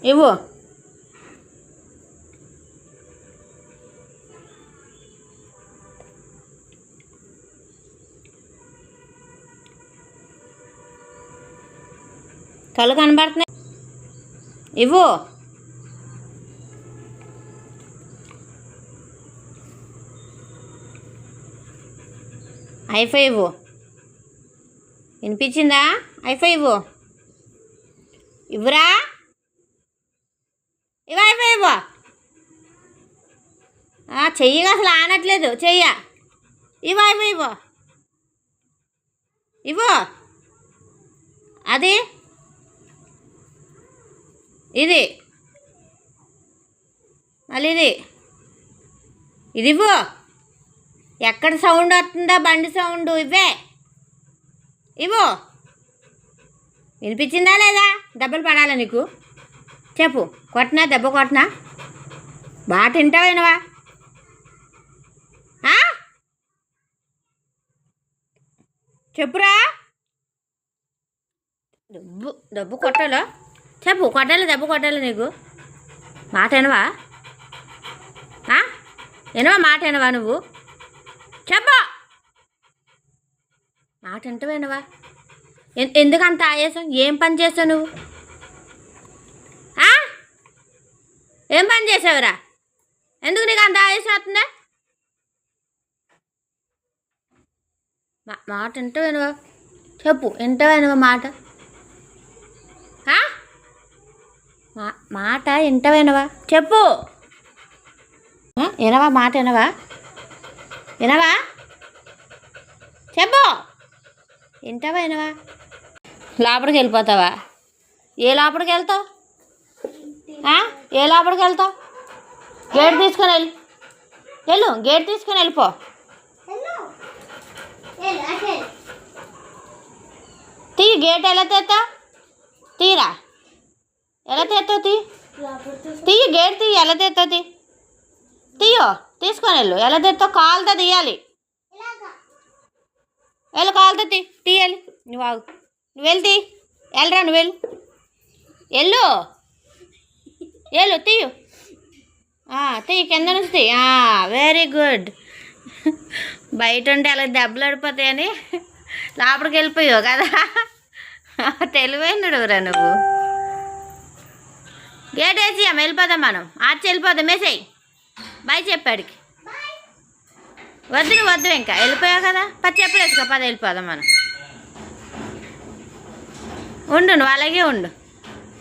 ఇవ్వు. కళ్ళు కనబడుతున్నాయి. ఇవ్వు. ఐఫై ఇవ్వు. వినిపించిందా? ఐఫై ఇవ్వు. ఇవ్వరా? ఇవ్వ ఐఫై ఇవ్వు. చెయ్యిగా అసలు ఆనట్లేదు. చెయ్య. ఇవ్వు ఐఫై ఇవ్వు. ఇవ్వు. అది ఇది మళ్ళీ ఇది ఇవ్వు. ఎక్కడ సౌండ్ వస్తుందా? బండి సౌండ్. ఇవ్వే. ఇవ్వు. వినిపించిందా లేదా? దెబ్బలు పడాలా నీకు? చెప్పు. కొట్టినా? దెబ్బ కొట్టినా? బాగా తింటావేనవా? చెప్పురా. డబ్బు కొట్టాలో? చెప్పు. కొట్టాలి? దెబ్బ కొట్టాలి నీకు? మాట వినవా? వినవా? మాట వినవా నువ్వు? చెప్పు. మాట వింటవేనవా? ఎందుకు అంత ఆయాసం? ఏం పని చేసావు నువ్వు? ఏం పని చేసావురా? ఎందుకు నీకు అంత ఆయాసం అవుతుందా? మాట వింటవేనవా? చెప్పు. వింటవేనవా మాట? మాట వింటవేనవా? చెప్పు. వినవా? మాట వినవా? వినవా? చెప్పు. వింటావా? వినవా? లోపలికి వెళ్ళిపోతావా? ఏ లోపలికి వెళ్తావు? ఏ లోపలికి వెళ్తావు? గేట్ తీసుకొని వెళ్ళు. గేట్ తీసుకొని వెళ్ళిపో. తీ. గేట్ ఎలా తెస్తావు? తీరా. ఎలా తెస్తావు? తీయి. గేట్ తీయి. ఎలా తెస్తావు? తీయో. తీసుకొని వెళ్ళు. ఎలా తెస్తావు? కాలుతో తీయాలి. వెళ్ళు. కాలుతో తీయాలి. నువ్వు ఆగు. నువ్వు వెళ్తీ. వెళ్ళరా. నువ్వు వెళ్ళు. తీయు. తీయి. కింద నుంచి తీ. Very good. బయట ఉంటే అలా దెబ్బలు పడిపోతాయని లోపలికి వెళ్ళిపోయావు కదా. తెలివైనడురా నువ్వు. గేట్ వేసి వెళ్ళిపోదాం. మనం ఆర్చి వెళ్ళిపోదాం. వేసేయి. బాయ్ చెప్పాడికి. వద్దు ఇంకా వెళ్ళిపోయావు కదా. చెప్పులు వేసుకో. వెళ్ళిపోదాం మనం. ఉండు. నువ్వు అలాగే ఉండు.